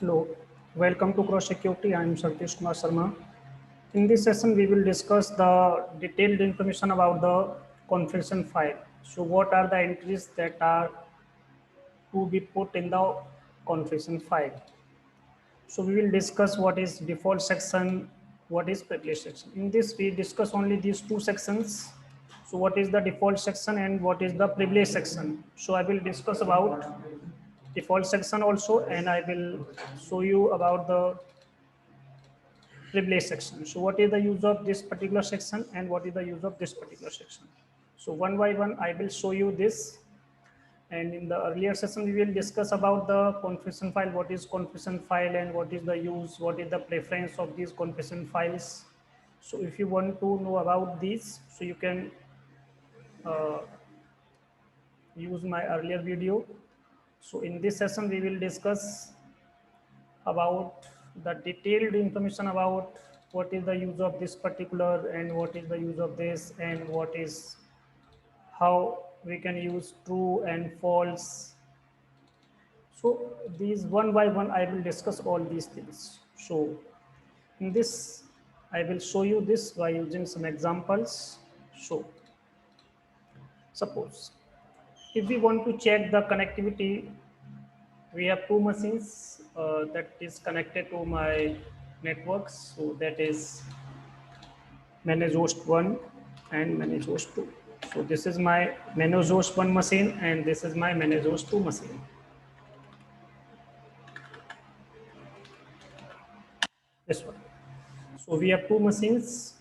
Hello, welcome to Cross Security. I am Satish Kumar Sharma. In this session, we will discuss the detailed information about the configuration file. So, what are the entries that are to be put in the configuration file? So, we will discuss what is default section, what is privilege section. In this, we discuss only these two sections. So, what is the default section and what is the privilege section? So, I will discuss about default section also, and I will show you about the privilege section. So what is the use of this particular section and what is the use of this particular section? So one by one, I will show you this. And in the earlier session, we will discuss about the configuration file, what is configuration file and what is the use, what is the preference of these configuration files. So if you want to know about these, so you can uh, use my earlier video. So in this session, we will discuss about the detailed information about what is the use of this particular and what is the use of this and what is how we can use true and false. So these one by one I will discuss all these things. So in this I will show you this by using some examples. So suppose if we want to check the connectivity, we have two machines that is connected to my networks. So that is manage host 1 and manage host 2. So this is my manage host 1 machine and this is my manage host 2 machine. This one. So we have two machines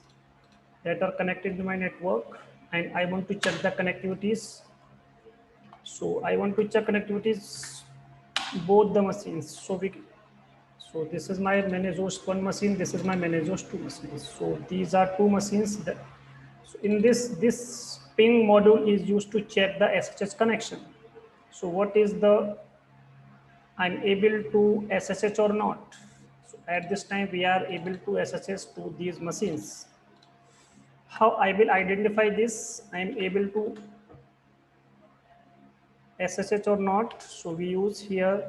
that are connected to my network and I want to check the connectivities. So I want to check connectivities both the machines. So this is my manage host 1 machine, this is my manage host 2 machine. So these are two machines that, so in this ping module is used to check the SSH connection. So what is the I'm able to SSH or not. So at this time we are able to SSH to these machines. How I will identify this? I am able to SSH or not. So we use here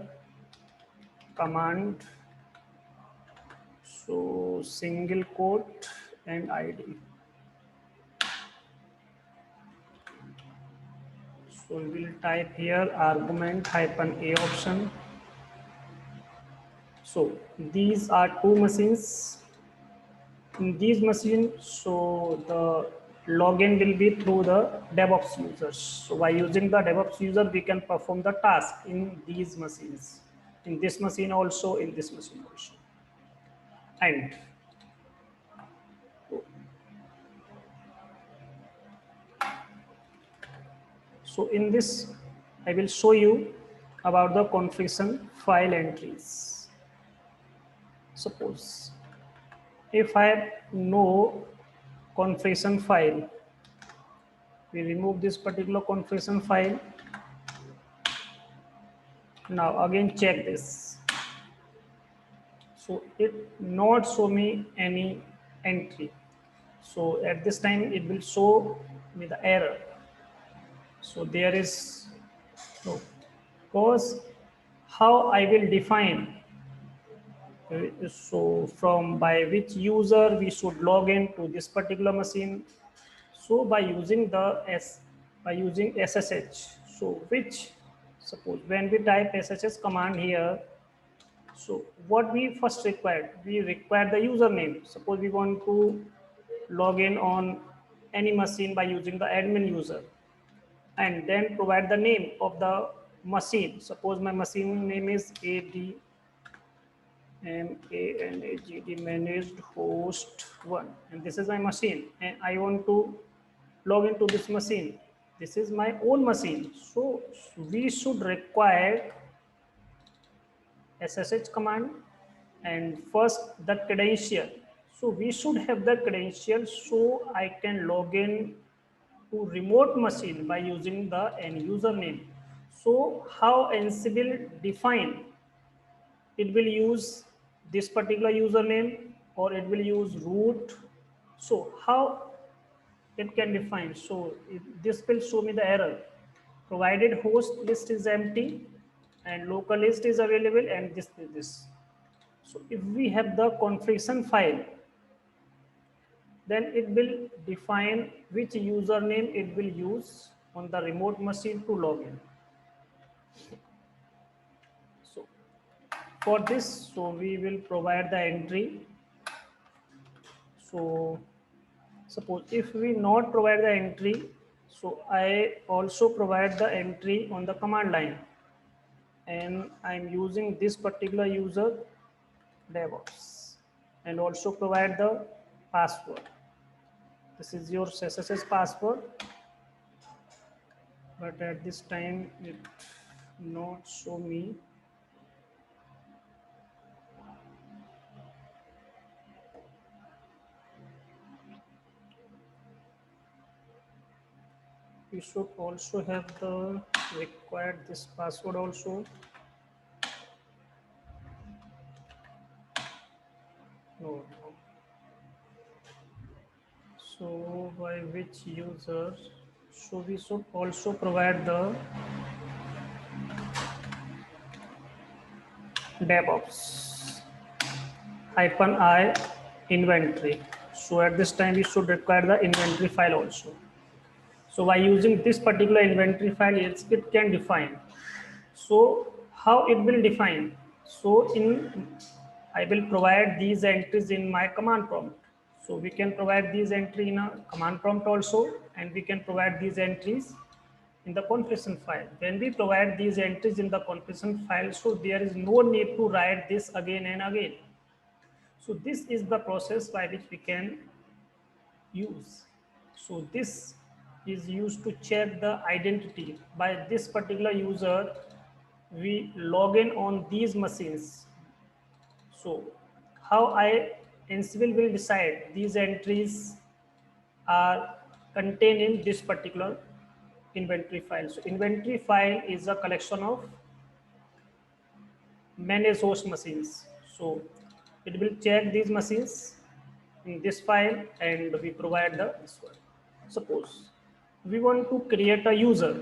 command. So single quote and ID. So we will type here argument hyphen a option. So these are two machines. In these machines, so the login will be through the DevOps users. So by using the DevOps user, we can perform the task in these machines. In this machine also, in this machine also. And so in this, I will show you about the configuration file entries. Suppose if I have no configuration file, we remove this particular configuration file. Now again check this. So it not show me any entry. So at this time it will show me the error. So there is no, because how I will define, so from by which user we should log in to this particular machine. So by using the by using SSH. So which, suppose when we type SSH command here, so what we first required, we require the username. Suppose we want to log in on any machine by using the admin user and then provide the name of the machine. Suppose my machine name is ADMANAGD managed host 1 and this is my machine and I want to log into this machine. This is my own machine. So we should require SSH command and first the credential. So we should have the credential so I can log in to remote machine by using the end username. So how Ansible define? It will use this particular username or it will use root. So how it can define? So this will show me the error. Provided host list is empty and local list is available and this is this. So if we have the configuration file, then it will define which username it will use on the remote machine to log in. So for this, so we will provide the entry. So suppose if we not provide the entry, so I also provide the entry on the command line, and I'm using this particular user DevOps, and also provide the password. This is your SSS password, but at this time it not show me. You should also have the required this password also. No. So by which user? So we should also provide the DevOps -i inventory. So at this time we should require the inventory file also. So by using this particular inventory file, it can define. So how it will define? So I will provide these entries in my command prompt. So we can provide these entry in a command prompt also, and we can provide these entries in the configuration file. When we provide these entries in the configuration file, so there is no need to write this again and again. So this is the process by which we can use. So this is used to check the identity by this particular user. We log in on these machines. So how Ansible will decide these entries are contained in this particular inventory file. So inventory file is a collection of managed host machines. So it will check these machines in this file, and we provide this one. Suppose we want to create a user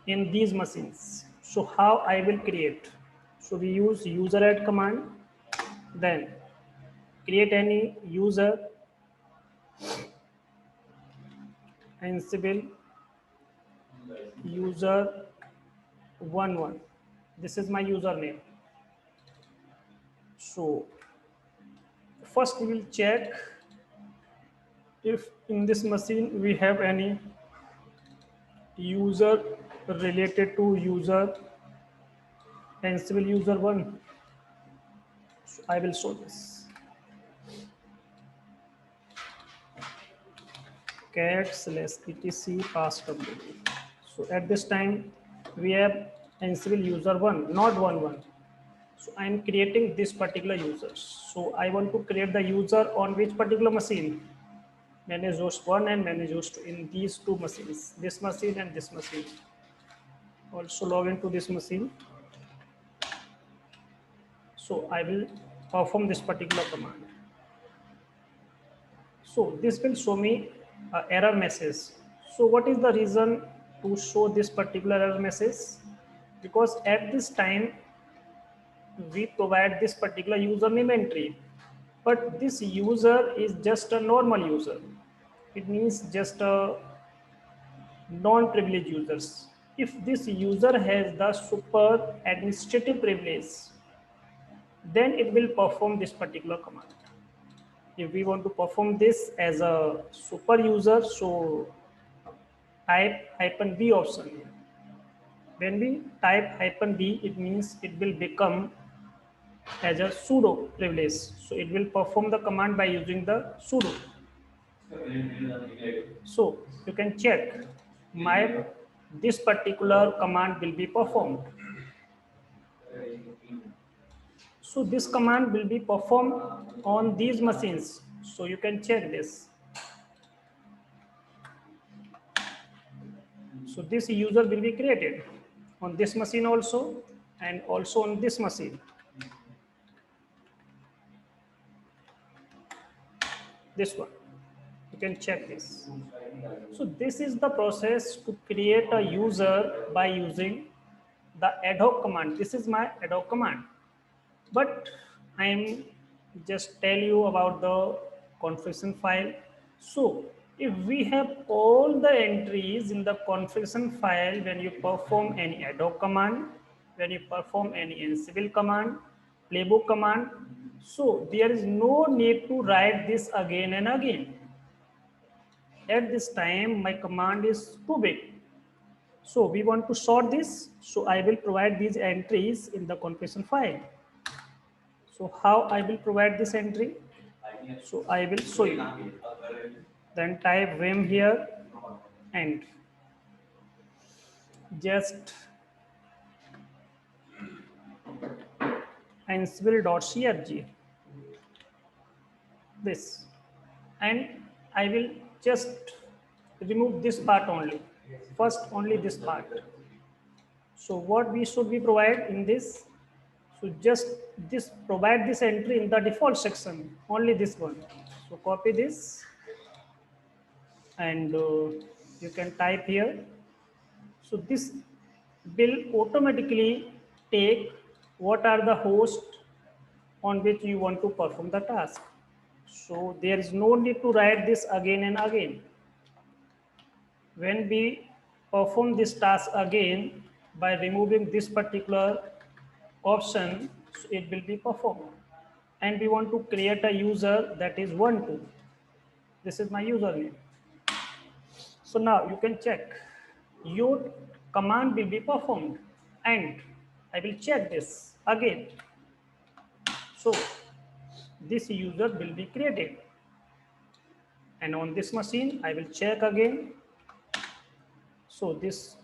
in these machines. So how I will create? So we use user add command, then create any user, Ansible user 11. This is my username. So first we will check if in this machine we have any user related to user Ansible user 1. So I will show this. cat/etc passwd. So at this time we have Ansible user 1, not 11. So I am creating this particular user. So I want to create the user on which particular machine? Manage host 1 and manage host 2 in these two machines, this machine and this machine. Also log into this machine. So I will perform this particular command. So this will show me an error message. So what is the reason to show this particular error message? Because at this time we provide this particular username entry, but this user is just a normal user. It means just a non-privileged users. If this user has the super administrative privilege, then it will perform this particular command. If we want to perform this as a super user, so type -b option. When we type -b, it means it will become as a sudo privilege. So it will perform the command by using the sudo. So you can check this particular command will be performed. So this command will be performed on these machines. So you can check this. So this user will be created on this machine also, and also on this machine. This one, you can check this. So this is the process to create a user by using the ad hoc command. This is my ad hoc command. But I am just tell you about the configuration file. So if we have all the entries in the configuration file when you perform any ad hoc command, when you perform any Ansible command, playbook command, so there is no need to write this again and again. At this time, my command is too big. So we want to sort this. So I will provide these entries in the configuration file. So how I will provide this entry? So I will show you. Then type vim here and just ansible.crg this, and I will just remove this part only. First only this part. So what we should be provide in this? So just this provide this entry in the default section, only this one. So copy this and you can type here. So this will automatically take what are the hosts on which you want to perform the task. So there is no need to write this again and again. When we perform this task again by removing this particular option, so it will be performed. And we want to create a user that is 12. This is my username. So now you can check your command will be performed and I will check this again. So this user will be created and on this machine I will check again. So this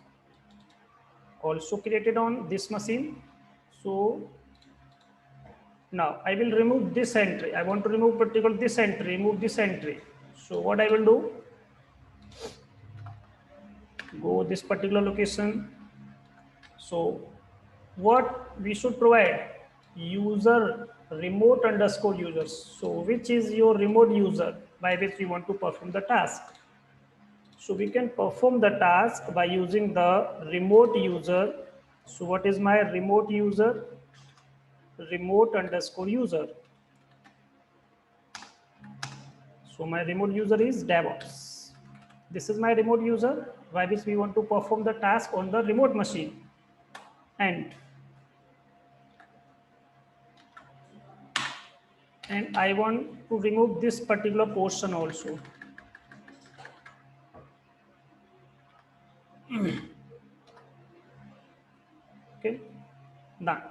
also created on this machine. So now I will remove this entry. I want to remove particular this entry, remove this entry. So what I will do, go this particular location. So what we should provide, user remote underscore users. So which is your remote user by which we want to perform the task. So we can perform the task by using the remote user. So what is my remote user? Remote underscore user. So my remote user is DevOps. This is my remote user by which we want to perform the task on the remote machine. And I want to remove this particular portion also. Okay, done.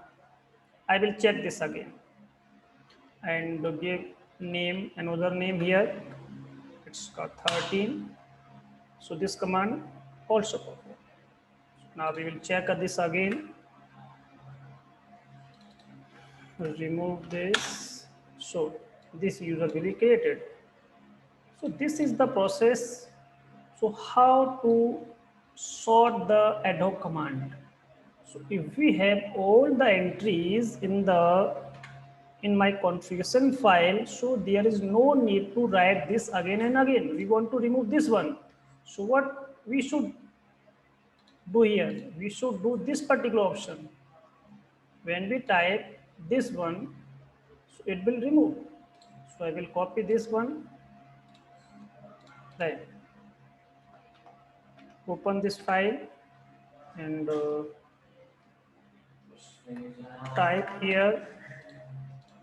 I will check this again and give name another name here. It's got 13. So this command also perform. Now we will check this again. Remove this. So this user will be created. So this is the process. So how to sort the ad hoc command. So if we have all the entries in my configuration file, so there is no need to write this again and again. We want to remove this one. So what we should do here? We should do this particular option. When we type this one, so it will remove. So I will copy this one, right? Open this file and type here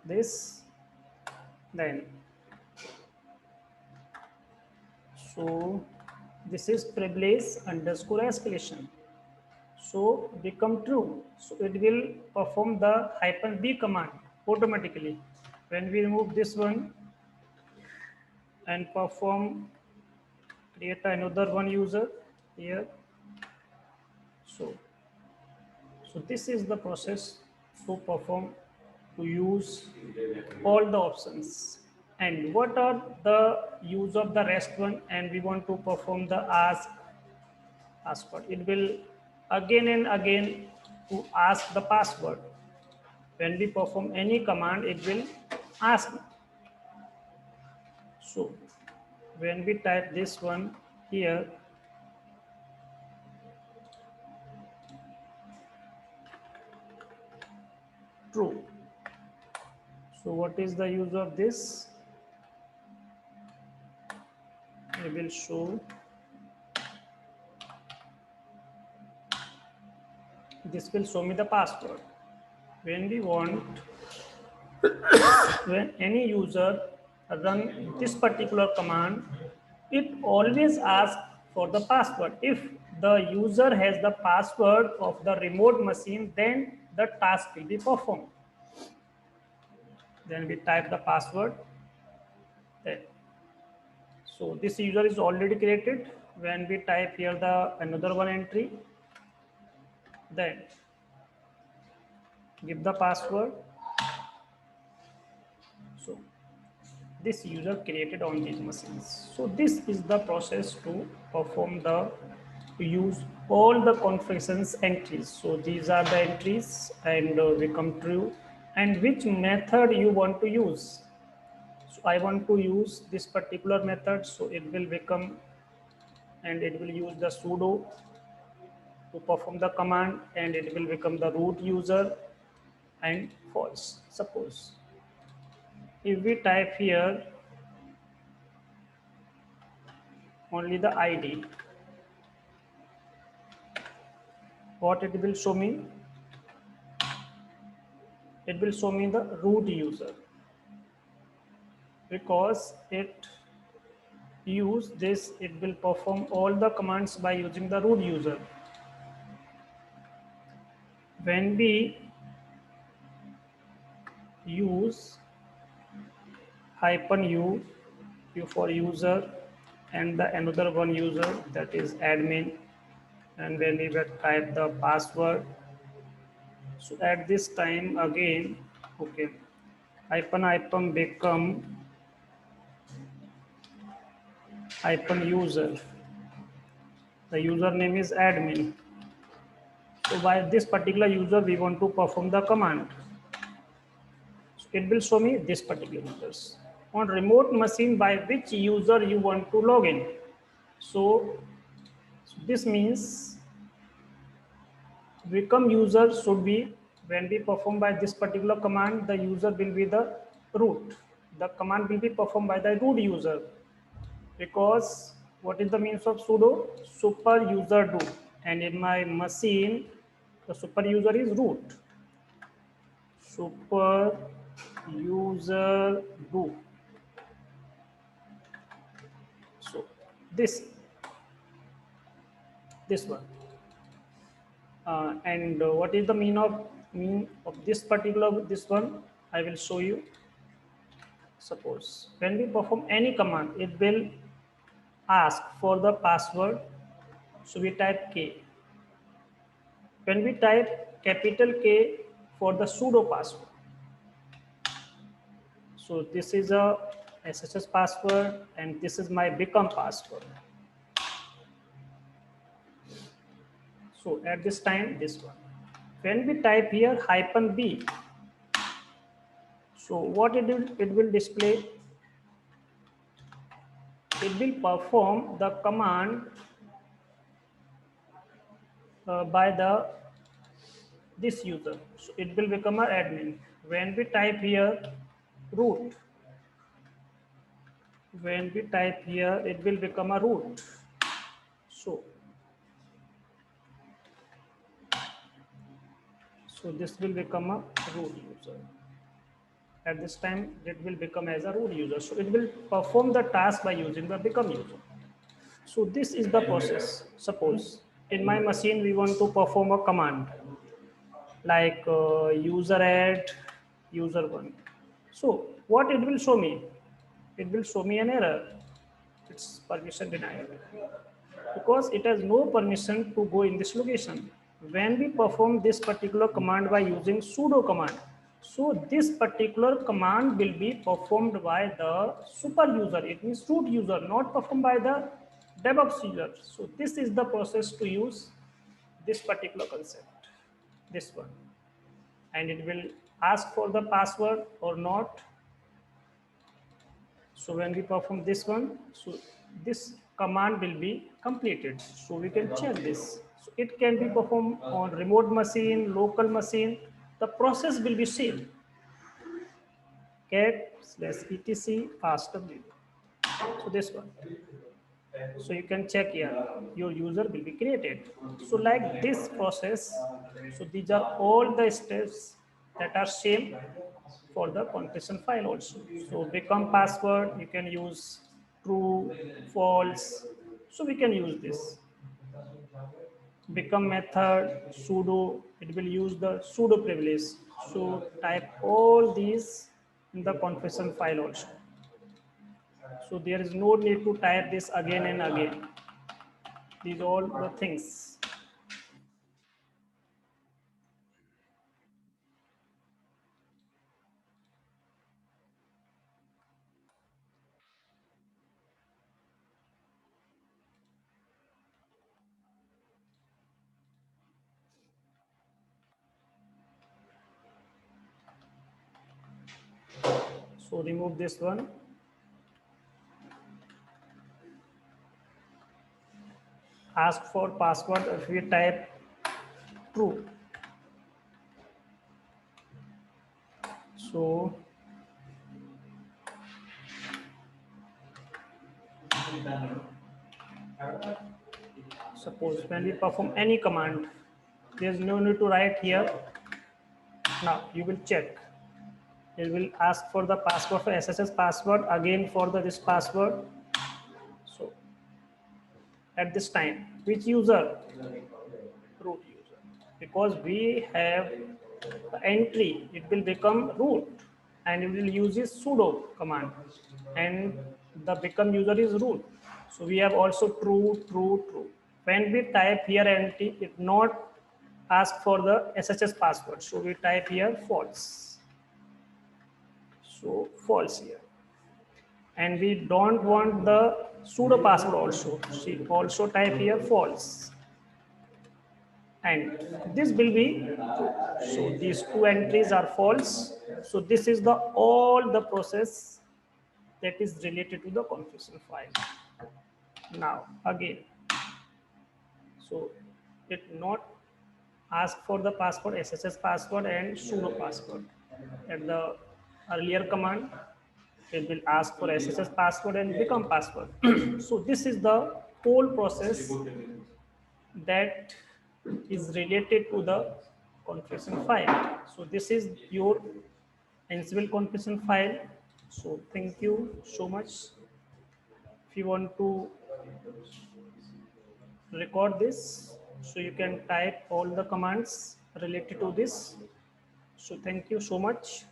this, then so this is privilege underscore escalation. So become true. So it will perform the -b command automatically. When we remove this one and perform create another one user here. So this is the process to perform to use all the options. And what are the use of the rest one? And we want to perform the ask password. It will again and again to ask the password. When we perform any command, it will ask. So when we type this one here, true. So what is the use of this? We will show. This will show me the password. When we want, when any user run this particular command, it always asks for the password. If the user has the password of the remote machine, then the task will be performed. Then we type the password. Then, so this user is already created. When we type here the another one entry, then give the password. So this user created on these machines. So this is the process to perform to use all the configurations entries. So these are the entries, and we come true. And which method you want to use? So I want to use this particular method. So it will become, and it will use the sudo to perform the command, and it will become the root user and false. Suppose if we type here only the ID, what it will show me? It will show me the root user, because it use this, it will perform all the commands by using the root user. When we use -u, u for user, and the another one user, that is admin, and when we will type the password, so at this time again, okay, hyphen become -user, the username is admin. So by this particular user we want to perform the command, so it will show me this particular users. On remote machine, by which user you want to log in. So this means become user should be, when we perform by this particular command, the user will be the root. The command will be performed by the root user, because what is the means of sudo? Super user do, and in my machine the super user is root. Super user do. So this one, and what is the mean of this particular this one? I will show you. Suppose when we perform any command, it will ask for the password, so we type K. When we type capital K for the sudo password, so this is a SSH password, and this is my become password. So at this time, this one. When we type here -b, so what it will display? It will perform the command by this user. So it will become an admin. When we type here root, when we type here, it will become a root. So this will become a root user. At this time, it will become as a root user. So it will perform the task by using the become user. So this is the process. Suppose in my machine, we want to perform a command like user add user one. So what it will show me? It will show me an error. It's permission denied, because it has no permission to go in this location. When we perform this particular command by using sudo command, so this particular command will be performed by the super user. It means root user, not performed by the DevOps user. So this is the process to use this particular concept, this one, and it will ask for the password or not. So when we perform this one, so this command will be completed. So we can check this. So it can be performed on remote machine, local machine. The process will be same. get/etc passwd. So this one. So you can check here, your user will be created. So like this process, so these are all the steps that are same for the configuration file also. So become password, you can use true, false. So we can use this. Become method, sudo, it will use the sudo privilege. So type all these in the configuration file also. So there is no need to type this again and again. These all the things. So remove this one. Ask for password if we type true. So suppose when we perform any command, there is no need to write here. Now you will check. It will ask for the password for SSH password again for the this password. So at this time, which user? Root user. Because we have the entry, it will become root and it will use this sudo command and the become user is root. So we have also true, true, true. When we type here entry, it not ask for the SSH password. So we type here false. So false here. And we don't want the pseudo password also. See, also type here false. And this will be true. So these two entries are false. So this is the all the process that is related to the configuration file. Now again, so it not ask for the password, SSH password and sudo password. At the earlier command, it will ask for SSH password and become password. So this is the whole process that is related to the configuration file. So this is your Ansible configuration file. So thank you so much. If you want to record this, so you can type all the commands related to this. So thank you so much.